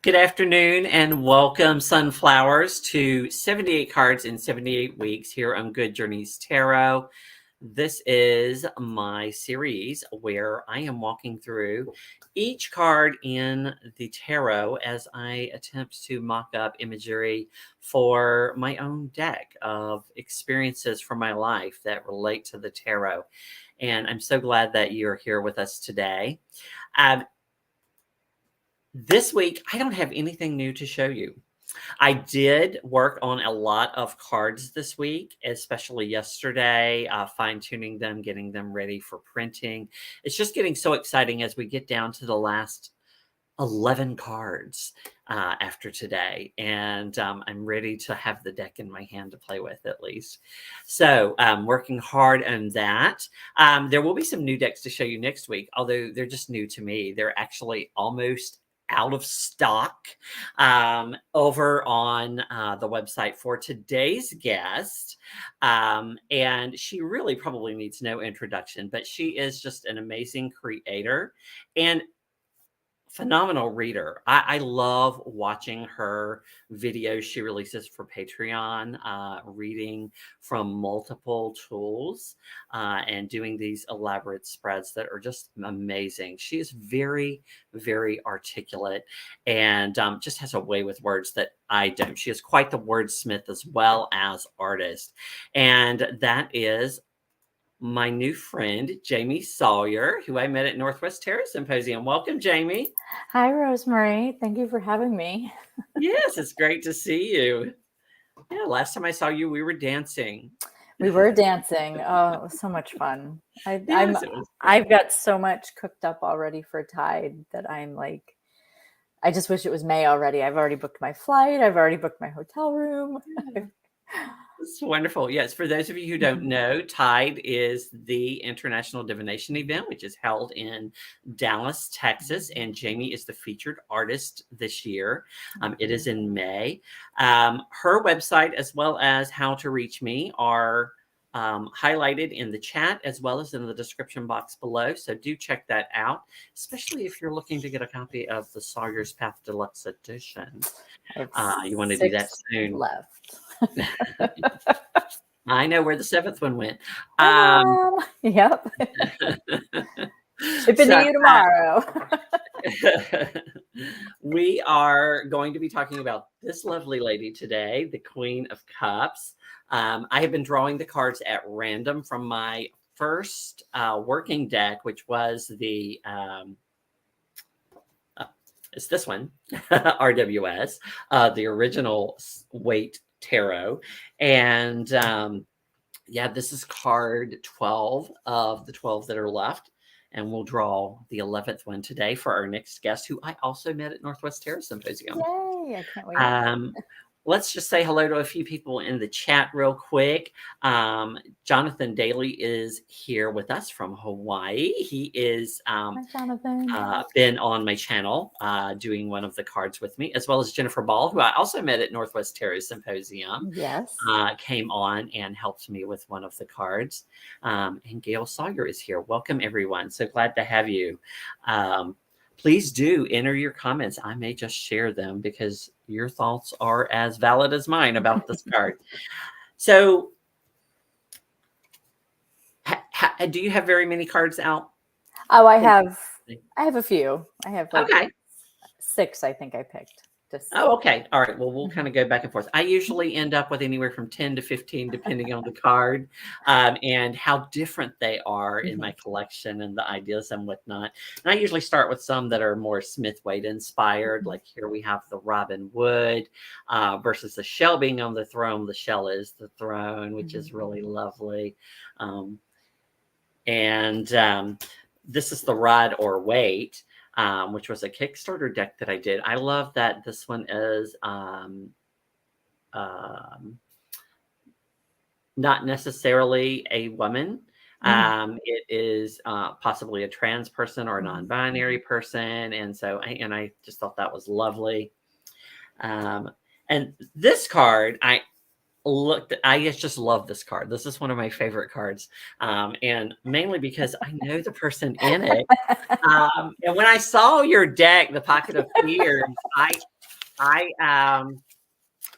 Good afternoon and welcome, Sunflowers, to 78 Cards in 78 Weeks here on Good Journeys Tarot. This is my series where I am walking through each card in the tarot as I attempt to mock up imagery for my own deck of experiences from my life that relate to the tarot. And I'm so glad that you're here with us today. This week, I don't have anything new to show you. I did work on a lot of cards this week, especially yesterday, fine-tuning them, getting them ready for printing. It's just getting so exciting as we get down to the last 11 cards after today. And I'm ready to have the deck in my hand to play with at least. So working hard on that. There will be some new decks to show you next week, although they're just new to me. They're actually almost out of stock over on the website for today's guest. And she really probably needs no introduction, but she is just an amazing creator and phenomenal reader. I love watching her videos she releases for Patreon, reading from multiple tools and doing these elaborate spreads that are just amazing. She is very, very articulate and just has a way with words that I don't. She is quite the wordsmith as well as artist. And that is my new friend, Jamie Sawyer, who I met at Northwest Tarot Symposium. Welcome, Jamie. Hi, Rosemary. Thank you for having me. Yes, it's great to see you. Yeah, last time I saw you, we were dancing. We were dancing. Oh, it was so much fun. Yes, it was. I've got so much cooked up already for Tide that I'm like, I just wish it was May already. I've already booked my flight. I've already booked my hotel room. It's wonderful. Yes, for those of you who don't know, Tide is the International Divination event, which is held in Dallas, Texas, and Jamie is the featured artist this year. It is in May. Her website, as well as how to reach me, are highlighted in the chat as well as in the description box below. So do check that out, especially if you're looking to get a copy of the Sawyer's Path Deluxe Edition. You want to do that soon. Left. I know where the seventh one went. Yep. Shipping to you tomorrow. We are going to be talking about this lovely lady today, the Queen of Cups. I have been drawing the cards at random from my first working deck, which was the it's this one, RWS, the original weight tarot. And yeah, this is card 12 of the 12 that are left. And we'll draw the 11th one today for our next guest, who I also met at Northwest Tarot Symposium. Yay, I can't wait. Let's just say hello to a few people in the chat real quick. Jonathan Daly is here with us from Hawaii. He is Hi, Jonathan. been on my channel doing one of the cards with me, as well as Jennifer Ball, who I also met at Northwest Tarot Symposium. Yes. Came on and helped me with one of the cards. And Gail Sawyer is here. Welcome, everyone. So glad to have you. Please do enter your comments. I may just share them because your thoughts are as valid as mine about this card. So do you have very many cards out? Oh, I have a few. I have like okay. 6, I think I picked. Oh, okay. All right. Well, we'll kind of go back and forth. I usually end up with anywhere from 10 to 15, depending on the card and how different they are in my collection and the ideas and whatnot. And I usually start with some that are more Smith-Waite inspired. Like here we have the Robin Wood versus the shell being on the throne. The shell is the throne, which is really lovely. And this is the Rod or Wait. Which was a Kickstarter deck that I did. I love that this one is not necessarily a woman. It is possibly a trans person or a non-binary person. And so, I just thought that was lovely. And this card, I just love this card. This is one of my favorite cards. And mainly because I know the person in it. And when I saw your deck, the Pocket of Fears,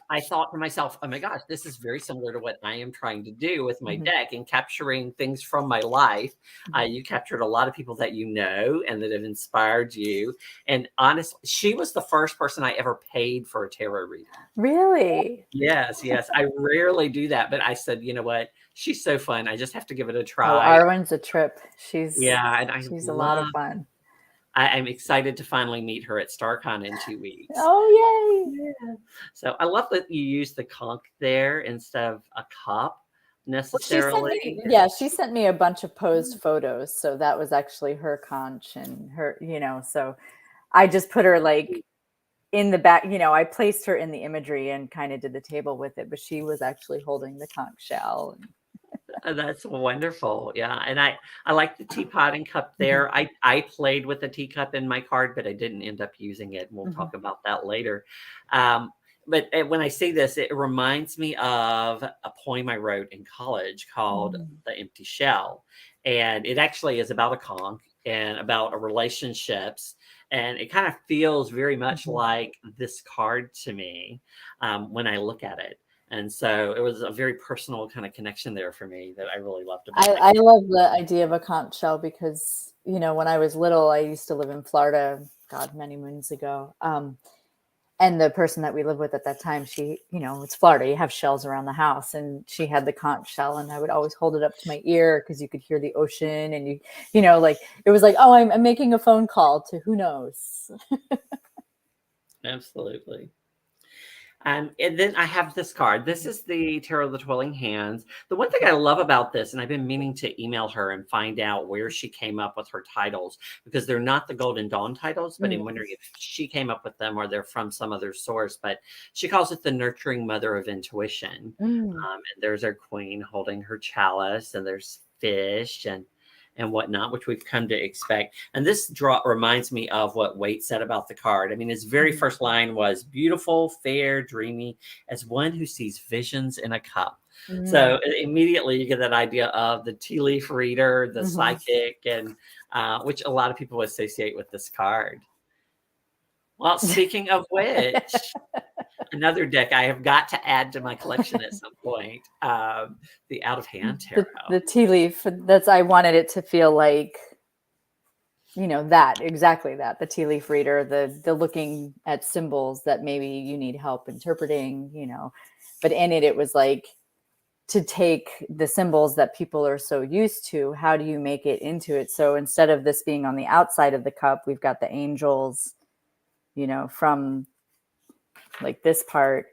I thought to myself, oh my gosh, this is very similar to what I am trying to do with my Mhm. deck and capturing things from my life. Mhm. You captured a lot of people that you know and that have inspired you. And honestly, she was the first person I ever paid for a tarot reading. Really? Yes, yes. I rarely do that, but I said, you know what? She's so fun. I just have to give it a Oh, try. Arwen's a trip. Yeah, and She's a lot of fun. I'm excited to finally meet her at StarCon in 2 weeks. Oh, yay. Yeah. So I love that you use the conch there instead of a cup Well, she sent necessarily. me, yeah, she sent me a bunch of posed photos. So that was actually her conch and her, so I just put her like in the back, I placed her in the imagery and kind of did the table with it, but she was actually holding the conch shell. That's wonderful. Yeah, and I like the teapot and cup Mhm, there. I played with the teacup in my card, but I didn't end up using it. And we'll mhm, talk about that later. Um, but when I see this, it reminds me of a poem I wrote in college called mhm, "The Empty Shell," and it actually is about a conch and about a relationships. And it kind of feels very much mhm. like this card to me when I look at it. And so it was a very personal kind of connection there for me that I really loved about I that. love the idea of a conch shell because, when I was little, I used to live in Florida, God, many moons ago. And the person that we lived with at that time, she, it's Florida, you have shells around the house, and she had the conch shell, and I would always hold it up to my ear because you could hear the ocean, and like it was like, oh, I'm making a phone call to who knows. Absolutely. And then I have this card. This is the Tarot of the Twirling Hands. The one thing I love about this, and I've been meaning to email her and find out where she came up with her titles, because they're not the Golden Dawn titles, but I'm Mm, wondering if she came up with them or they're from some other source. But she calls it the Nurturing Mother of Intuition. mm, And there's our queen holding her chalice, and there's fish and whatnot, which we've come to expect. And this draw reminds me of what Waite said about the card. I mean, his very mhm, first line was beautiful, fair, dreamy, as one who sees visions in a cup. mm, So immediately you get that idea of the tea leaf reader, the mhm. psychic, and which a lot of people associate with this card. Well, speaking of which, another deck I have got to add to my collection at some point, the Out of Hand The Tarot. tea leaf, I wanted it to feel like, that exactly that, the tea leaf reader, the looking at symbols that maybe you need help interpreting, but in it was like to take the symbols that people are so used to, how do you make it into it? So instead of this being on the outside of the cup, we've got the angels, from like this part,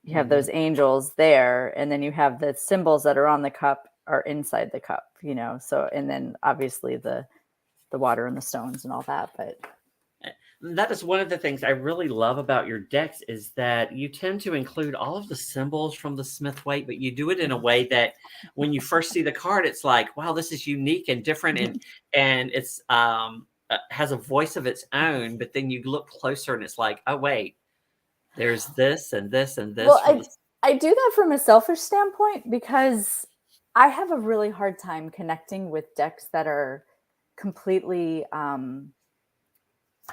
you have Mhm. those angels there, and then you have the symbols that are on the cup are inside the cup, so, and then obviously the water and the stones and all that, but That is one of the things I really love about your decks is that you tend to include all of the symbols from the Smith Waite, but you do it in a way that when you first see the card, it's like, wow, this is unique and different, and it's has a voice of its own. But then you look closer, and it's like, oh wait, there's this and this and this well, from the. I do that from a selfish standpoint because I have a really hard time connecting with decks that are completely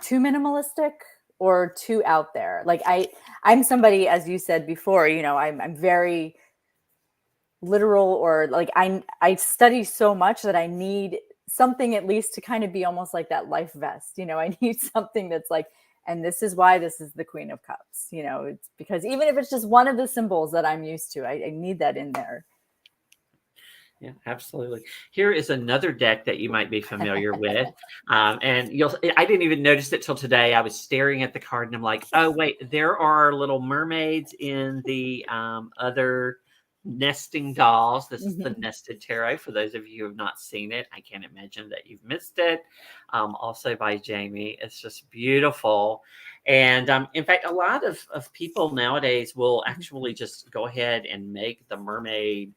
too minimalistic or too out there. Like I'm somebody, as you said before, I'm very literal, or like I study so much that I need something at least to kind of be almost like that life vest. I need something that's like, and this is why this is the Queen of Cups. It's because even if it's just one of the symbols that I'm used to, I need that in there. Yeah, absolutely. Here is another deck that you might be familiar with. And I didn't even notice it till today. I was staring at the card and I'm like, oh, wait, there are little mermaids in the other nesting dolls. This is the Mhm. Nested Tarot. For those of you who have not seen it, I can't imagine that you've missed it. Also by Jamie. It's just beautiful. And in fact, a lot of people nowadays will actually just go ahead and make the mermaid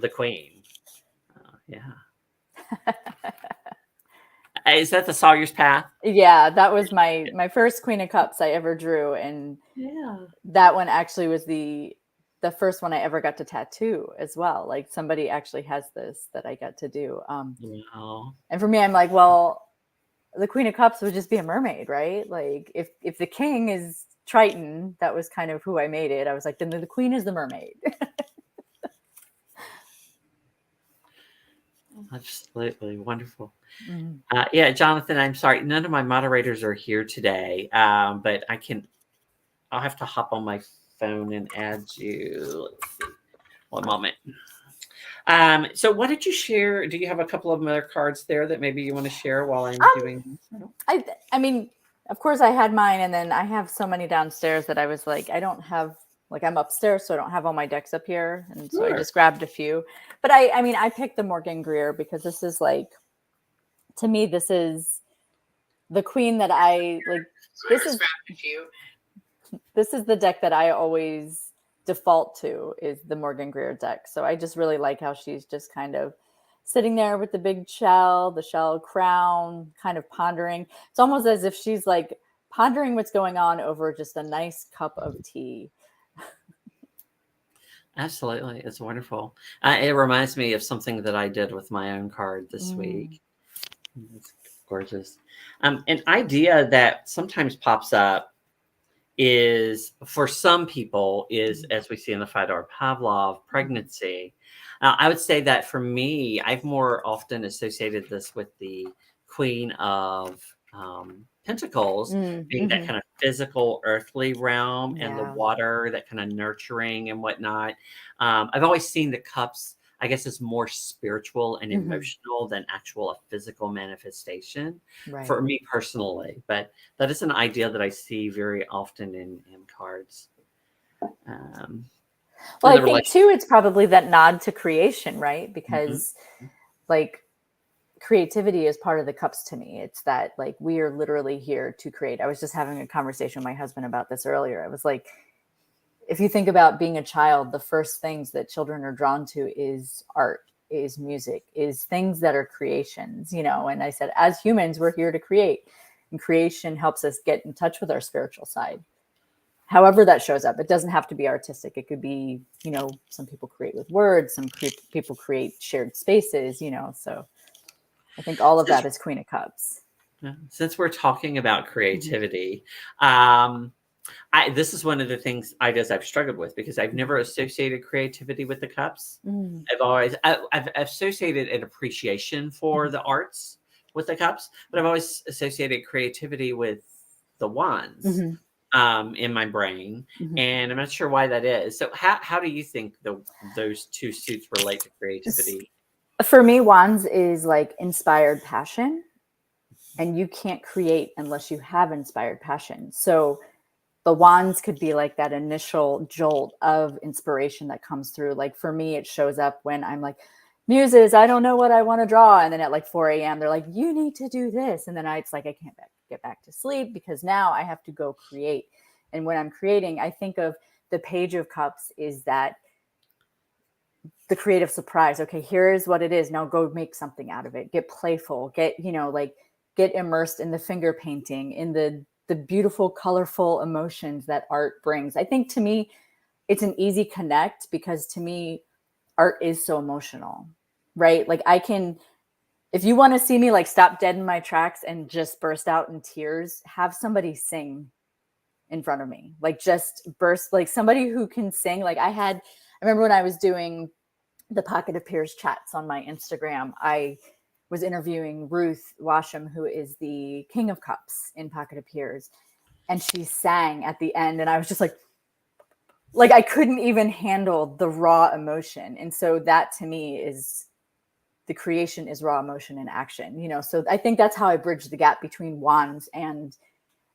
the queen. Yeah. Is that the Sawyer's Path? Yeah, that was my first Queen of Cups I ever drew, and Yeah. that one actually was the first one I ever got to tattoo as well. Like somebody actually has this that I got to do. Wow. And for me, I'm like, well, the Queen of Cups would just be a mermaid, right? Like if the king is Triton, that was kind of who I made it. I was like, then the queen is the mermaid. Absolutely wonderful. Mm. Yeah, Jonathan, I'm sorry. None of my moderators are here today, but I'll have to hop on my phone and add you. Let's see. One moment. So what did you share? Do you have a couple of other cards there that maybe you want to share while I'm doing this? I mean, of course I had mine, and then I have so many downstairs that I was like, I don't have, like, I'm upstairs, so I don't have all my decks up here. And so I just grabbed a few. But I mean, I picked the Morgan Greer because this is like, to me, this is the queen that I like. This is the deck that I always default to, is the Morgan Greer deck. So I just really like how she's just kind of sitting there with the big shell, the shell crown, kind of pondering. It's almost as if she's like pondering what's going on over just a nice cup of tea. Absolutely. It's wonderful. It reminds me of something that I did with my own card this week. It's gorgeous. An idea that sometimes pops up is, for some people, is, as we see in the Fyodor Pavlov, pregnancy. I would say that for me, I've more often associated this with the Queen of Pentacles, being that kind of physical, earthly realm, and the water, that kind of nurturing and whatnot. I've always seen the cups, I guess, is more spiritual and emotional than actual a physical manifestation, for me personally. But that is an idea that I see very often in cards. Well, I think too, it's probably that nod to creation, right? Because like creativity is part of the cups to me. It's that, like, we are literally here to create. I was just having a conversation with my husband about this earlier. I was like, if you think about being a child, the first things that children are drawn to is art, is music, is things that are creations, you know. And I said, as humans, we're here to create, and creation helps us get in touch with our spiritual side. However that shows up, it doesn't have to be artistic. It could be, you know, some people create with words, some people create shared spaces, you know. So I think all of that is Queen of Cups. Since we're talking about creativity, this is one of the things ideas I've struggled with, because I've never associated creativity with the cups. I've associated an appreciation for the arts with the cups, but I've always associated creativity with the wands in my brain, and I'm not sure why that is. So how do you think those two suits relate to creativity? For me, wands is like inspired passion, and you can't create unless you have inspired passion. So the wands could be like that initial jolt of inspiration that comes through. Like for me, it shows up when I'm like, muses, I don't know what I want to draw. And then at like 4 a.m., they're like, you need to do this. And then it's like, I can't get back to sleep because now I have to go create. And when I'm creating, I think of the Page of Cups is that the creative surprise. Okay, here is what it is. Now go make something out of it. Get playful. Get, you know, like get immersed in the finger painting, in the beautiful, colorful emotions that art brings. I think to me, it's an easy connect because to me, art is so emotional, right? Like I can, if you want to see me like stop dead in my tracks and just burst out in tears, have somebody sing in front of me, like just burst, like somebody who can sing. Like I remember when I was doing the Pocket of Peers chats on my Instagram, I was interviewing Ruth Washam, who is the King of Cups in Pocket of Peers. And she sang at the end. And I was just like I couldn't even handle the raw emotion. And so that to me is the creation is raw emotion in action, you know? So I think that's how I bridge the gap between wands, and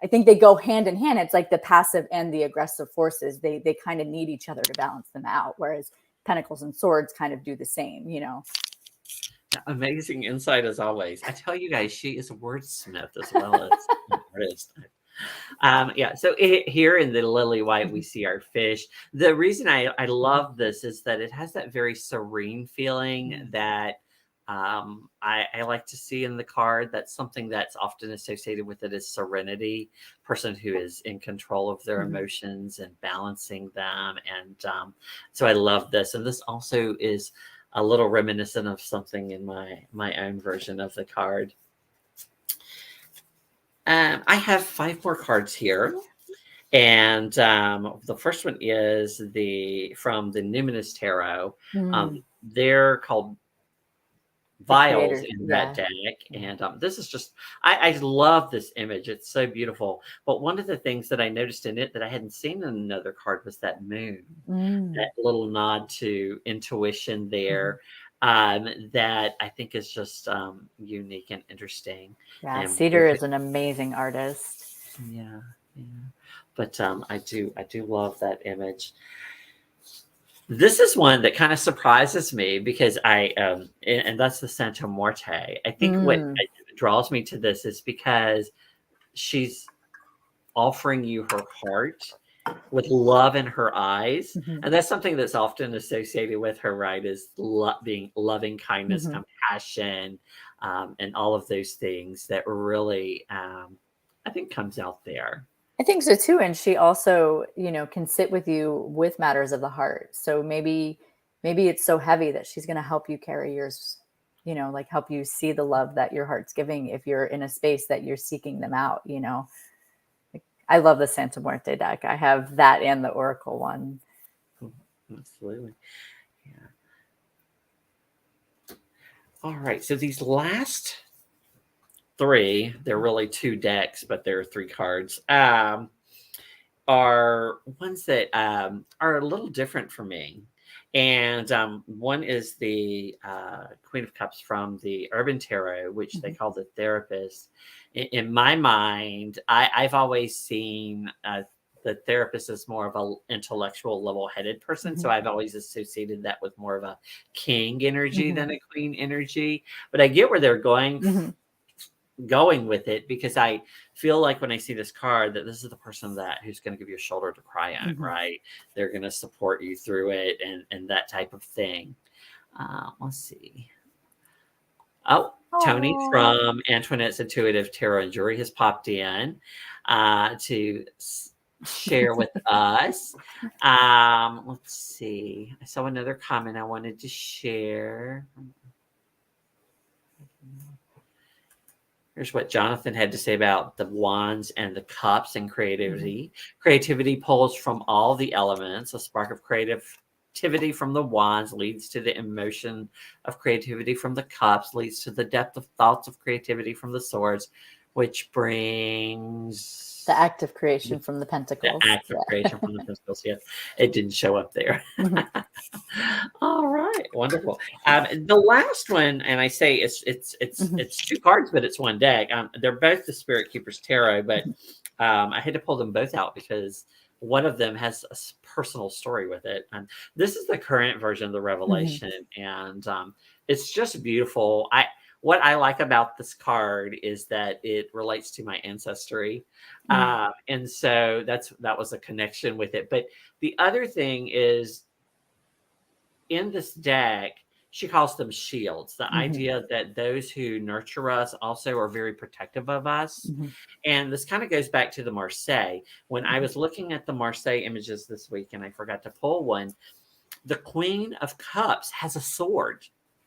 I think they go hand in hand. It's like the passive and the aggressive forces. They kind of need each other to balance them out. Whereas Pentacles and Swords kind of do the same, you know? Amazing insight as always. I tell you guys, she is a wordsmith as well as an artist. So here in the lily white, we see our fish. The reason I love this is that it has that very serene feeling that I like to see in the card. That's something that's often associated with it is serenity, person who is in control of their emotions and balancing them. And so I love this. And this also is a little reminiscent of something in my own version of the card. I have 5 more cards here. And the first one is from the Numinous Tarot. Mm, They're called the vials creators. in that Yeah. deck. Yeah. And this is just, I love this image. It's so beautiful. But one of the things that I noticed in it that I hadn't seen in another card was that moon, that Mm, little nod to intuition mhm. there. That I think is just unique and interesting. Yeah. And Cedar is an amazing artist. yeah, yeah. But I do love that image. This is one that kind of surprises me because and that's the Santa Morte. I think what Mm, draws me to this is because she's offering you her heart with love in her eyes. mhm, And that's something that's often associated with her, right? Is being loving kindness, mhm. compassion, and all of those things that really, I think, comes out there. I think so too. And she also, can sit with you with matters of the heart. So maybe it's so heavy that she's going to help you carry yours, like help you see the love that your heart's giving if you're in a space that you're seeking them out. Like, I love the Santa Muerte deck. I have that and the Oracle one. Absolutely. Yeah. All right. So these last 3, they're really 2 decks, but there are 3 cards. Are ones that are a little different for me. And one is the Queen of Cups from the Urban Tarot, which they Mhm, call the therapist. In my mind, I've always seen the therapist as more of an intellectual, level headed person. So mhm, I've always associated that with more of a king energy mhm, than a queen energy. But I get where they're mhm, going with it because I feel like when I see this card that this is the person who's going to give you a shoulder to cry on, mhm. right? They're going to support you through it and that type of thing. Let's see. Oh, Tony Oh, from Antoinette's Intuitive Tarot and Jury has popped in to share with us. Let's see. I saw another comment I wanted to share. Here's what Jonathan had to say about the wands and the cups and mhm, creativity. Creativity pulls from all the elements. A spark of creativity from the wands leads to the emotion of creativity from the cups, leads to the depth of thoughts of creativity from the swords, which the brings act of creation from the the Pentacles. act of Yeah. creation from the Pentacles. Yeah, it didn't show up there. Mhm, All right, wonderful. The last one, and I say mhm, it's 2 cards, but it's 1 deck. They're both the Spirit Keepers Tarot, but mhm, I had to pull them both out because one of them has a personal story with it. And this is the current version of the mhm, Revelation, and it's just beautiful. What I like about this card is that it relates to my ancestry, mhm, and so that was a connection with it. But the other thing is in this deck, she calls them shields. The mhm, idea that those who nurture us also are very protective of us. mhm, And this kind of goes back to the Marseille. When I mhm. was looking at the Marseille images this week and I forgot to pull one, the Queen of Cups has a sword.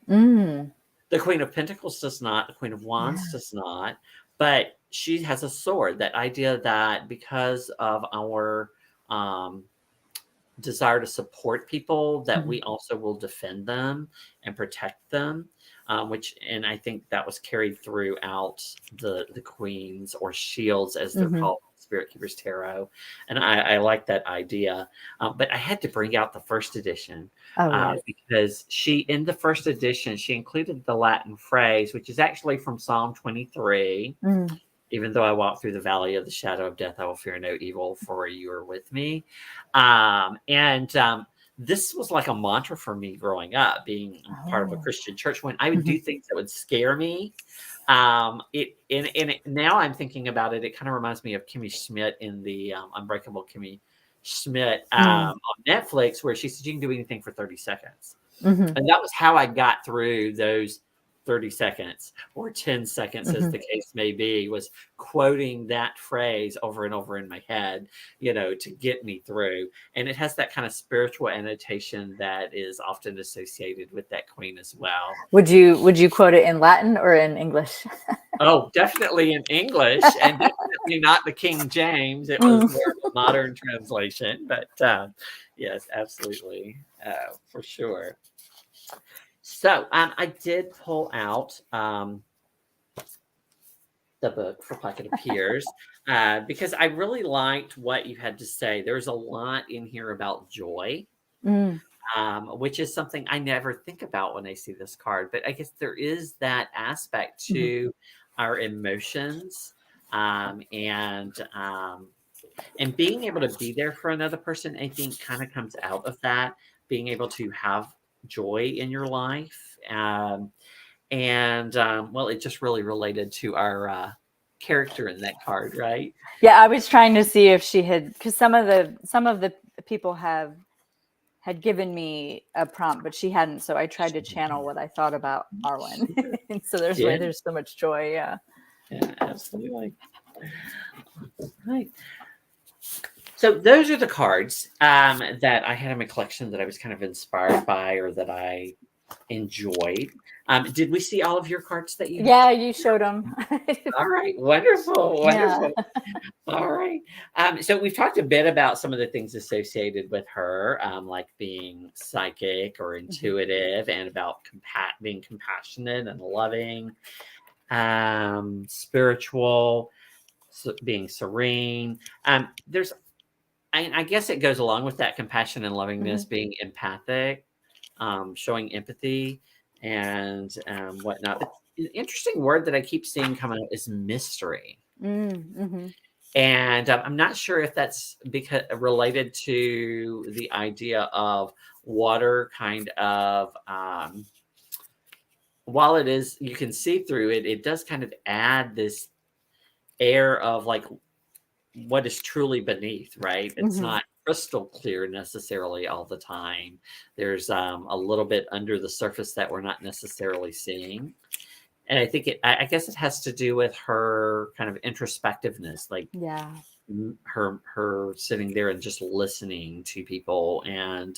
Mm, The Queen of Pentacles does not, the Queen of Wands yeah. does not, but she has a sword. That idea that because of our um, desire to support people that Mhm, we also will defend them and protect them, and I think that was carried throughout the queens or shields as they're mhm. called, Spirit Keepers Tarot, and I like that idea. But I had to bring out the first edition Oh, yes. because in the first edition she included the Latin phrase, which is actually from Psalm 23. Mm, Even though I walk through the valley of the shadow of death, I will fear no evil, for you are with me. And this was like a mantra for me growing up, being part of a oh. Christian church. When I would do Mhm, things that would scare me, now I'm thinking about it. It kind of reminds me of Kimmy Schmidt in the Unbreakable Kimmy Schmidt mm, on Netflix, where she said you can do anything for 30 seconds, mhm, and that was how I got through those 30 seconds or 10 seconds, as Mhm. the case may be, was quoting that phrase over and over in my head, to get me through. And it has that kind of spiritual annotation that is often associated with that queen as well. Would you quote it in Latin or in English? Oh, definitely in English, and definitely not the King James. It was Mm. more of a modern translation, but yes, absolutely, for sure. So I did pull out the book for Pocket of Peers because I really liked what you had to say. There's a lot in here about joy, Mm. which is something I never think about when I see this card. But I guess there is that aspect Mhm. to our emotions, and being able to be there for another person. I think kind of comes out of that, being able to have joy in your life. Well, it just really related to our character in that card, right? Yeah, I was trying to see if she had, because some of the people had given me a prompt, but she hadn't. So I tried to channel what I thought about Arwen. And so there's why Yeah, there's so much joy. Yeah. yeah, absolutely. Right. So those are the cards that I had in my collection that I was kind of inspired by or that I enjoyed. Did we see all of your cards that you had? Yeah, you showed them. All right, wonderful, Yeah. wonderful. All right. So we've talked a bit about some of the things associated with her, like being psychic or Mhm. intuitive, and about being compassionate and loving, spiritual, being serene. I guess it goes along with that compassion and lovingness, Mhm. being empathic, showing empathy, and whatnot. But an interesting word that I keep seeing come out is mystery. Mhm. And I'm not sure if that's because related to the idea of water kind of while it is you can see through it, it does kind of add this air of like what is truly beneath, right? It's Mhm. not crystal clear necessarily all the time. There's a little bit under the surface that we're not necessarily seeing. And I think I guess it has to do with her kind of introspectiveness, like Yeah. her sitting there and just listening to people and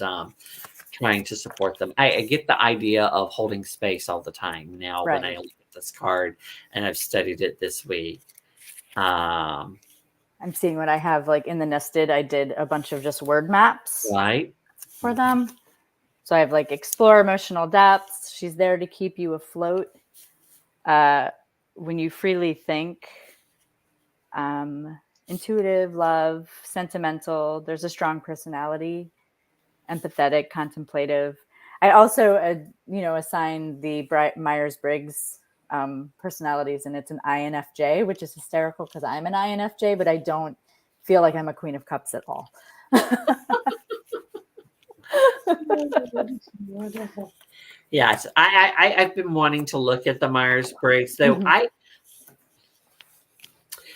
trying to support them. I get the idea of holding space all the time now when I Right. look at this card, and I've studied it this week. Um, I'm seeing what I have like in the nested. I did a bunch of just word maps right? for them. So I have like explore emotional depths. She's there to keep you afloat. Uh, when you freely think, um, intuitive, love, sentimental. There's a strong personality, empathetic, contemplative. I also, assign the Myers Briggs personalities, and it's an INFJ, which is hysterical because I'm an INFJ, but I don't feel like I'm a Queen of Cups at all. Wonderful. Yes, I've been wanting to look at the Myers Briggs, though Mhm.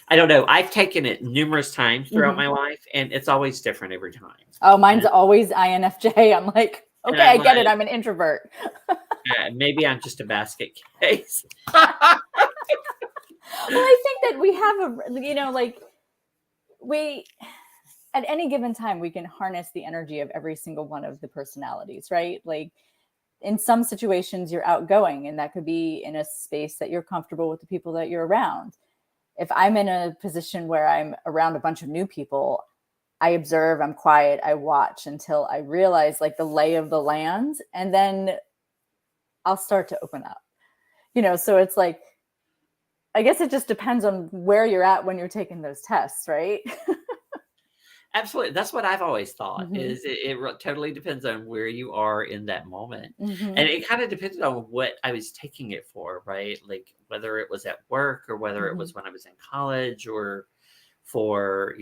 I don't know. I've taken it numerous times throughout Mhm. my life, and it's always different every time. Oh, mine's And, always INFJ. I'm like, and okay, I'm I get it. like, I'm an introvert. maybe I'm just a basket case. Well, I think that we have like we at any given time we can harness the energy of every single one of the personalities, right? Like in some situations you're outgoing, and that could be in a space that you're comfortable with the people that you're around. If I'm in a position where I'm around a bunch of new people, I observe, I'm quiet, I watch until I realize like the lay of the land, and then I'll start to open up. So it's like, I guess it just depends on where you're at when you're taking those tests, right? Absolutely. That's what I've always thought Hmm. is it totally depends on where you are in that moment. Hmm. And it kind of depended on what I was taking it for, right? Like whether it was at work or whether it Hmm. was when I was in college or for,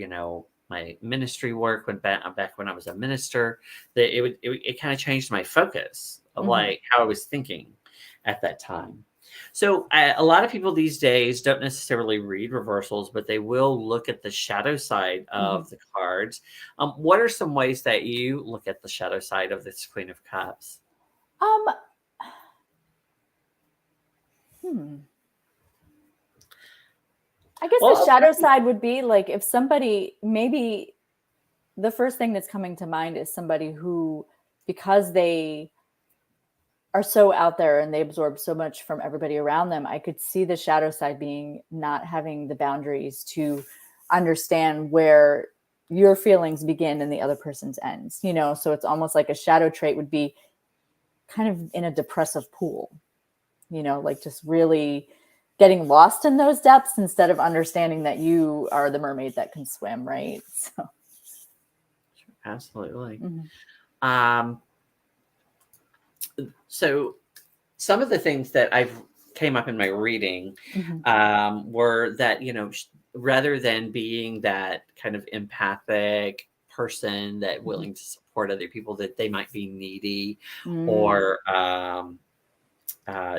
my ministry work back when I was a minister, that it kind of changed my focus of Hmm. like how I was thinking at that time. So a lot of people these days don't necessarily read reversals, but they will look at the shadow side Hmm. of the cards. What are some ways that you look at the shadow side of this Queen of Cups? Um, Hmm. I guess the Well, shadow side would be like if somebody, maybe the first thing that's coming to mind is somebody who, because they are so out there and they absorb so much from everybody around them, I could see the shadow side being not having the boundaries to understand where your feelings begin and the other person's ends, you know? So it's almost like a shadow trait would be kind of in a depressive pool, you know, like just really getting lost in those depths instead of understanding that you are the mermaid that can swim, right? So, absolutely. mhm. Um, so some of the things that I've came up in my reading Mhm. were that, you know, rather than being that kind of empathic person that Mhm. willing to support other people, that they might be needy Mm. or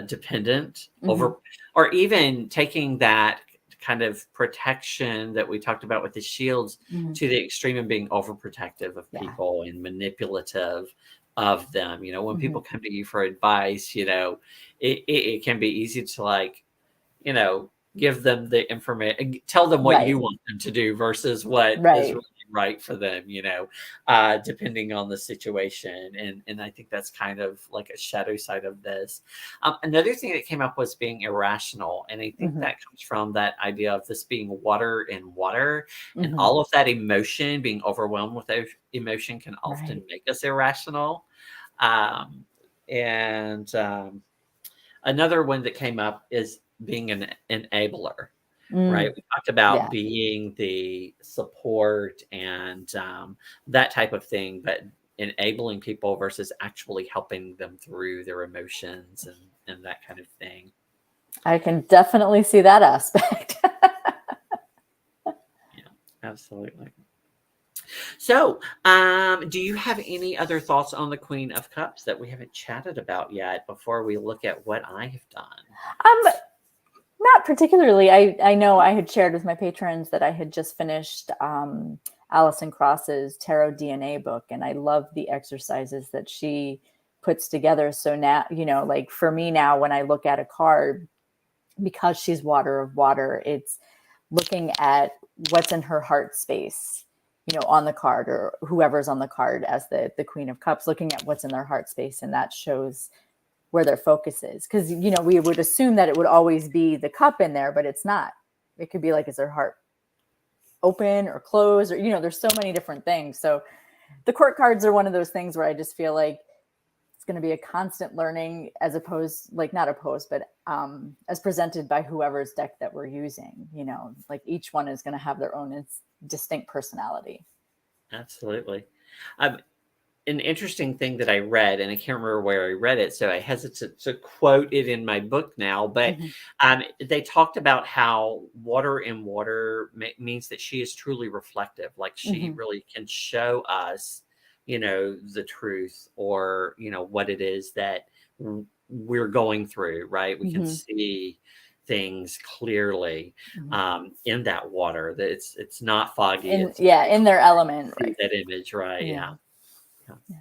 dependent Mhm. over, or even taking that kind of protection that we talked about with the shields Mhm. to the extreme and being overprotective of Yeah. people and manipulative of them. You know, when people Mhm. come to you for advice, you know, it can be easy to like, you know, give them the information, tell them what you Right. want them to do versus what is Right. really right for them, you know, depending on the situation. And I think that's kind of like a shadow side of this. Another thing that came up was being irrational. And I think Mhm. that comes from that idea of this being water and water, and Mhm. all of that emotion, being overwhelmed with emotion can often Right. make us irrational. Um, and Another one that came up is being an enabler, right? Mm. We talked about Yeah. being the support and that type of thing, but enabling people versus actually helping them through their emotions and that kind of thing. I can definitely see that aspect. Yeah, absolutely. So, do you have any other thoughts on the Queen of Cups that we haven't chatted about yet before we look at what I have done? Um, Not particularly. I know I had shared with my patrons that I had just finished Alison Cross's Tarot DNA book, and I love the exercises that she puts together. So now, you know, like for me now, when I look at a card, because she's water of water, it's looking at what's in her heart space, you know, on the card, or whoever's on the card as the Queen of Cups, looking at what's in their heart space, and that shows where their focus is. Because, you know, we would assume that it would always be the cup in there, but it's not. It could be like, is their heart open or closed? Or, you know, there's so many different things. So the court cards are one of those things where I just feel like it's going to be a constant learning, as opposed, like not opposed, but as presented by whoever's deck that we're using, you know, like each one is going to have their own distinct personality. Absolutely. Um, an interesting thing that I read, and I can't remember where I read it, so I hesitate to quote it in my book now. But Mm-hmm. they talked about how water in water means that she is truly reflective. Like she Mm-hmm. really can show us, you know, the truth or you know what it is that we're going through. Right? We can Mm-hmm. see things clearly Mm-hmm. in that water. That it's not foggy. In, It's yeah, very in their element, see right? that image. Right? Yeah. Yeah. Yeah. Yeah.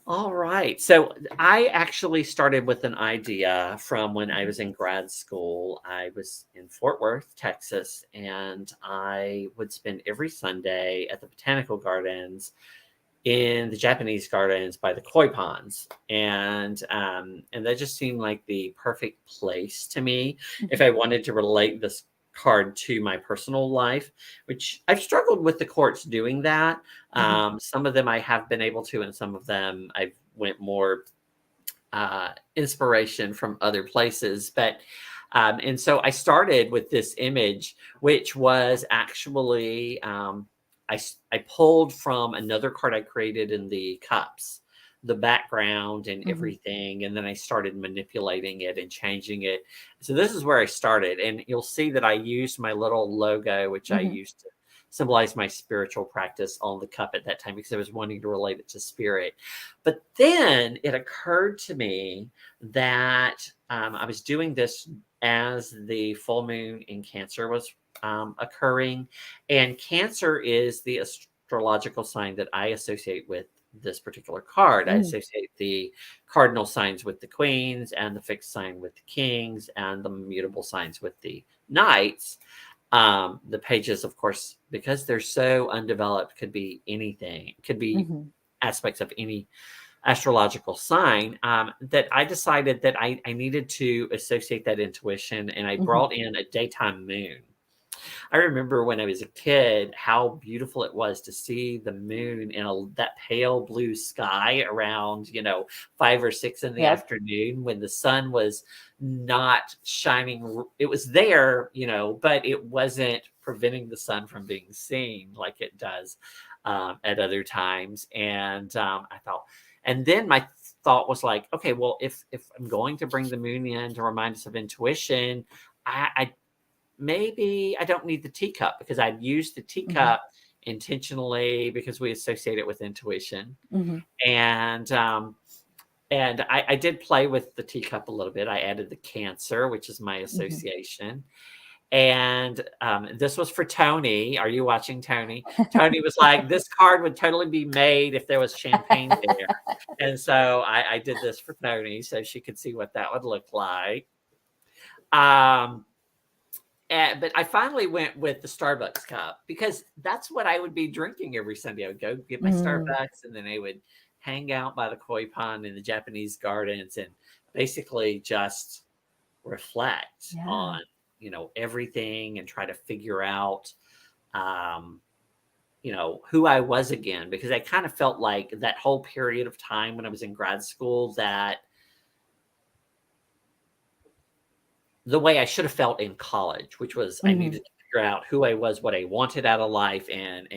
All right. So I actually started with an idea from when I was in grad school. I was in Fort Worth, Texas, and I would spend every Sunday at the botanical gardens in the Japanese gardens by the koi ponds, and that just seemed like the perfect place to me if Mm-hmm. I wanted to relate this card to my personal life, which I've struggled with the courts doing that. Mm-hmm. Some of them I have been able to, and some of them I've went more inspiration from other places, but. And so I started with this image, which was actually I pulled from another card I created in the cups, the background and Mm-hmm. everything, and then I started manipulating it and changing it. So this is where I started, and you'll see that I used my little logo, which I Mm-hmm. used to symbolize my spiritual practice on the cup at that time because I was wanting to relate it to spirit. But then it occurred to me that I was doing this as the full moon in Cancer was occurring. And Cancer is the astrological sign that I associate with this particular card. I Mm. associate the cardinal signs with the queens and the fixed sign with the kings and the mutable signs with the knights. The pages, of course, because they're so undeveloped, could be anything, could be Mhm. aspects of any astrological sign. That I decided that I needed to associate that intuition, and I Mhm. brought in a daytime moon. I remember when I was a kid how beautiful it was to see the moon in that pale blue sky around, 5 or 6 in the Yep. afternoon when the sun was not shining. It was there, but it wasn't preventing the sun from being seen like it does at other times. And I thought, and then my thought was like, okay, well, if I'm going to bring the moon in to remind us of intuition, I maybe I don't need the teacup because I'd used the Mhm. teacup intentionally because we associate it with intuition. Mhm. And I did play with the teacup a little bit. I added the Cancer, which is my Mhm. association. And this was for Tony. Are you watching, Tony? Tony was like, this card would totally be made if there was champagne there. And so I did this for Tony so she could see what that would look like. Um, but I finally went with the Starbucks cup because that's what I would be drinking every Sunday. I would go get my Mm. Starbucks and then I would hang out by the koi pond in the Japanese gardens and basically just reflect Yeah. on, everything and try to figure out, um, who I was again, because I kind of felt like that whole period of time when I was in grad school that the way I should have felt in college, which was I Mhm. needed to figure out who I was, what I wanted out of life, and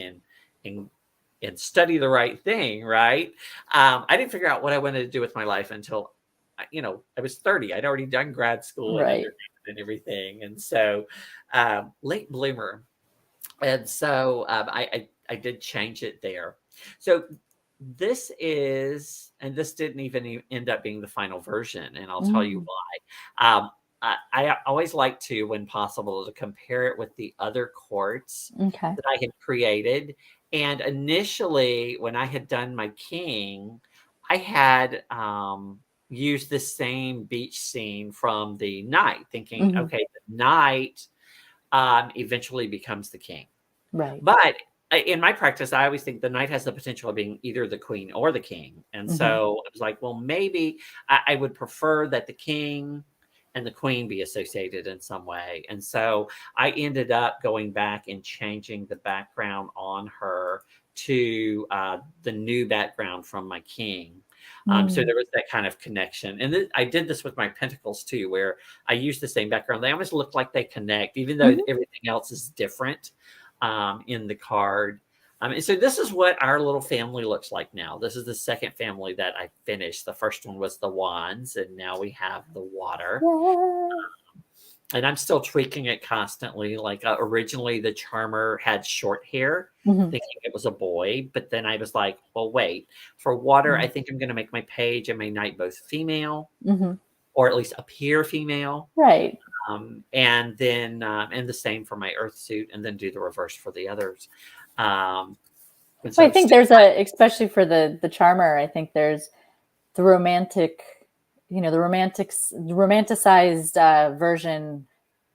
and study the right thing, right? I didn't figure out what I wanted to do with my life until I was 30. I'd already done grad school and Right. undergrad and everything, and so late bloomer. And so I did change it there. So this didn't even end up being the final version, and I'll tell you Mm. why. I always like to, when possible, to compare it with the other courts Okay. that I had created. And initially, when I had done my king, I had used the same beach scene from the knight, thinking, Mhm. okay, the knight eventually becomes the king. Right. But in my practice, I always think the knight has the potential of being either the queen or the king. And Mhm. so I was like, well, maybe I would prefer that the king and the queen be associated in some way. And so I ended up going back and changing the background on her to the new background from my king. So Mm. there was that kind of connection. And I did this with my pentacles too, where I used the same background. They almost look like they connect, even though Mhm. everything else is different in the card. And so this is what our little family looks like now. This is the second family that I finished. The first one was the wands, and now we have the water. Yeah. And I'm still tweaking it constantly. Like originally, the charmer had short hair, Mhm. thinking it was a boy. But then I was like, well, wait. For water, I Mhm. think I'm going to make my page and my knight both female, Mhm. or at least appear female. Right. And then and the same for my earth suit, and then do the reverse for the others. Um, and Well, I so think still, there's especially for the charmer, I think there's the romantic, the romanticized version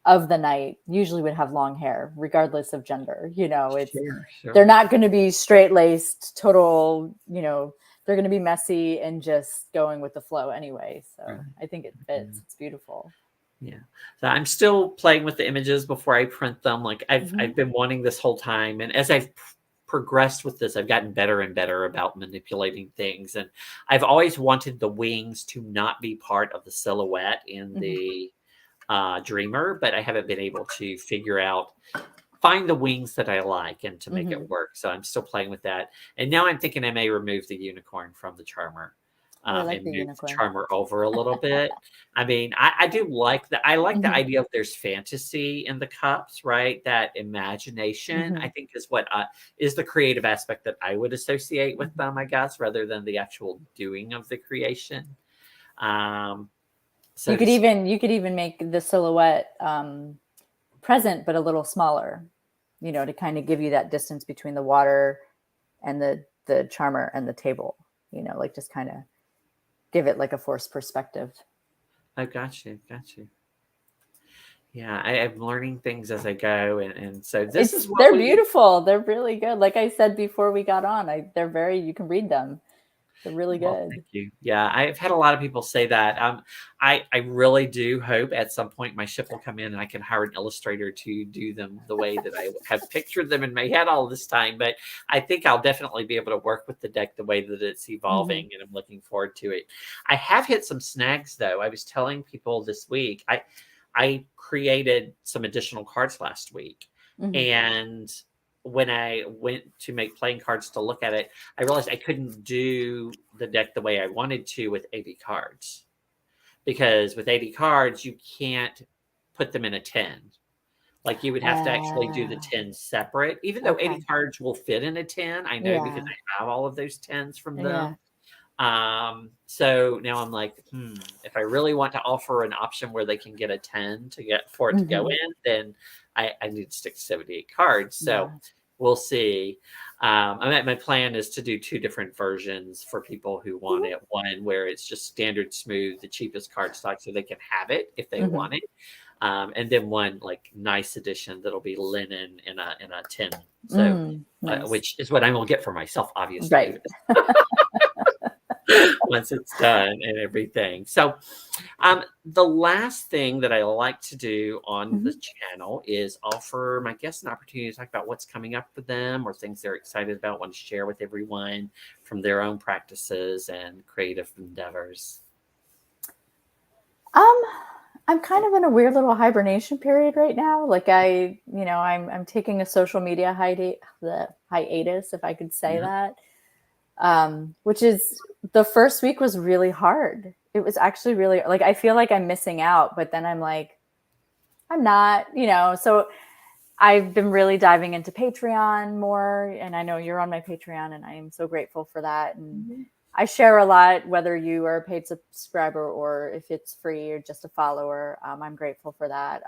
of the knight usually would have long hair, regardless of gender. It's sure, they're sure. not going to be straight laced, total. They're going to be messy and just going with the flow anyway. Right. So I think it Yeah. fits. It's beautiful. Yeah. So I'm still playing with the images before I print them. Like Hmm. I've been wanting this whole time, and as I've progressed with this, I've gotten better and better about manipulating things. And I've always wanted the wings to not be part of the silhouette in Hmm. the Dreamer, but I haven't been able to find the wings that I like and to make Hmm. it work. So I'm still playing with that. And now I'm thinking I may remove the unicorn from the charmer Oh, I like and the move the unicorn. charmer over a little bit. I mean, I do like that. I like the Hmm. idea of there's fantasy in the cups, right? That imagination, I Hmm. think, is what is the creative aspect that I would associate with them, I guess, rather than the actual doing of the creation, so to speak. You could even make the silhouette present, but a little smaller. To kind of give you that distance between the water and the charmer and the table, like just kind of give it like a forced perspective. I got you. Yeah, I'm learning things as I go, and so this is what They're we. beautiful. They're really good. Like I said before we got on, you can read them. They're really Well, good. thank you. Yeah, I've had a lot of people say that. I really do hope at some point my ship will come in and I can hire an illustrator to do them the way that I have pictured them in my head all this time. But I think I'll definitely be able to work with the deck the way that it's evolving, and I'm looking forward to it. I have hit some snags though. I was telling people this week, I created some additional cards last week, and when I went to make playing cards to look at it, I realized I couldn't do the deck the way I wanted to with 80 cards, because with 80 cards, you can't put them in a 10. Like you would have to actually do the 10 separate, even though 80 cards will fit in a 10. I know because I have all of those 10s from them. So now I'm like, if I really want to offer an option where they can get a 10 to get for it to go in, then I need to stick to 78 cards. So we'll see. My plan is to do 2 different versions for people who want it. One where it's just standard smooth, the cheapest card stock, so they can have it if they want it. And then one like nice edition that'll be linen in a tin. So nice. Which is what I'm gonna get for myself, obviously. Right. Once it's done and everything. So the last thing that I like to do on the channel is offer my guests an opportunity to talk about what's coming up for them or things they're excited about, want to share with everyone from their own practices and creative endeavors. I'm kind of in a weird little hibernation period right now. Like I'm taking a social media hiatus, if I could say that. Which is, the first week was really hard. It was actually really, like, I feel like I'm missing out, but then I'm like, I'm not, so I've been really diving into Patreon more, and I know you're on my Patreon, and I am so grateful for that. And I share a lot, whether you are a paid subscriber or if it's free or just a follower. I'm grateful for that.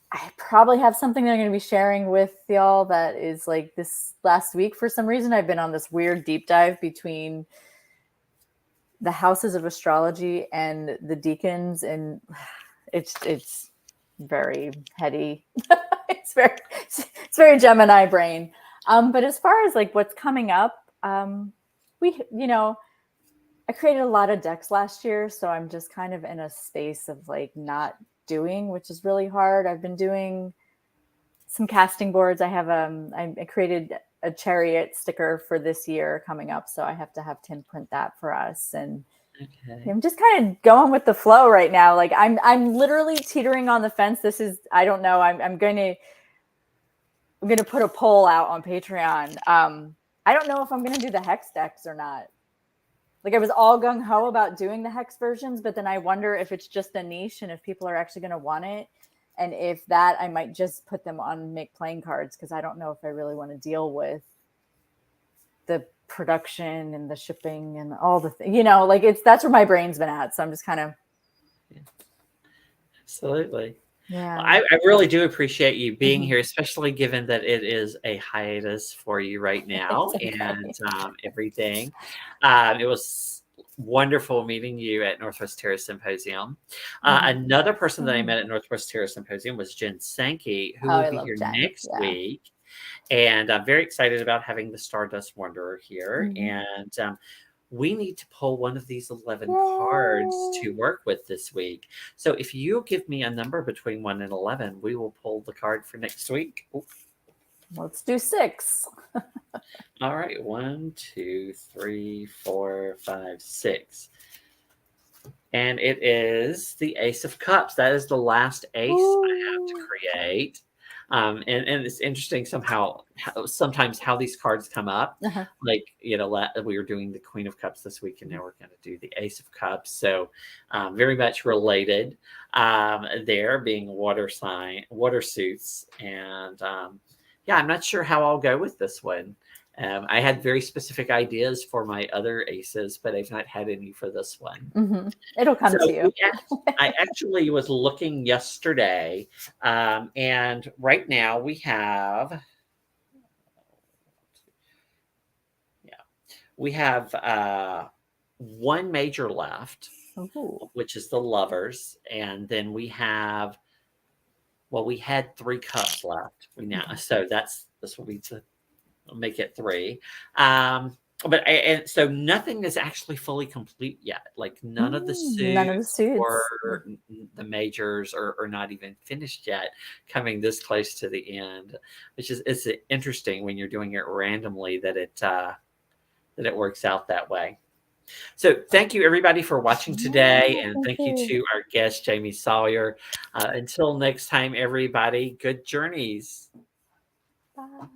I probably have something that I'm going to be sharing with y'all that is like this last week. For some reason, I've been on this weird deep dive between the houses of astrology and the deacons, and it's very heady. it's very Gemini brain. But as far as like what's coming up, I created a lot of decks last year, so I'm just kind of in a space of like not doing, which is really hard. I've been doing some casting boards. I have I created a chariot sticker for this year coming up, so I have to have Tim print that for us. And I'm just kind of going with the flow right now. Like I'm literally teetering on the fence. This is, I don't know. I'm gonna put a poll out on Patreon. I don't know if I'm gonna do the hex decks or not. Like I was all gung ho about doing the hex versions, but then I wonder if it's just a niche and if people are actually going to want it. And if that, I might just put them on make playing cards, because I don't know if I really want to deal with the production and the shipping and all the things, like that's where my brain's been at. So I'm just kind of. Absolutely. Yeah. Well, I really do appreciate you being here, especially given that it is a hiatus for you right now and everything. It was wonderful meeting you at Northwest Terrace Symposium. Another person that I met at Northwest Terrace Symposium was Jen Sankey, who will be here next week. And I'm very excited about having the Stardust Wanderer here. And we need to pull one of these 11 cards to work with this week. So if you give me a number between 1 and 11, we will pull the card for next week. Let's do 6. All right. 1, 2, 3, 4, 5, 6. And it is the Ace of Cups. That is the last ace I have to create. And it's interesting sometimes how these cards come up. Like, we were doing the Queen of Cups this week, and now we're going to do the Ace of Cups. So very much related there, being water suits. And I'm not sure how I'll go with this one. I had very specific ideas for my other aces, but I've not had any for this one. It'll come to you. I actually was looking yesterday, and right now we have We have one major left, Ooh. which is the lovers, and then we have well, we had 3 cups left. We now Mhm. so this will be to make it 3. But and so nothing is actually fully complete yet. Like none of the None of the suits suits. or the majors are not even finished yet, coming this close to the end, which is it's interesting when you're doing it randomly that it works out that way. So thank you everybody for watching today, Yeah, and thank thank you you. to our guest Jamie Sawyer. Until next time, everybody, good journeys. Bye.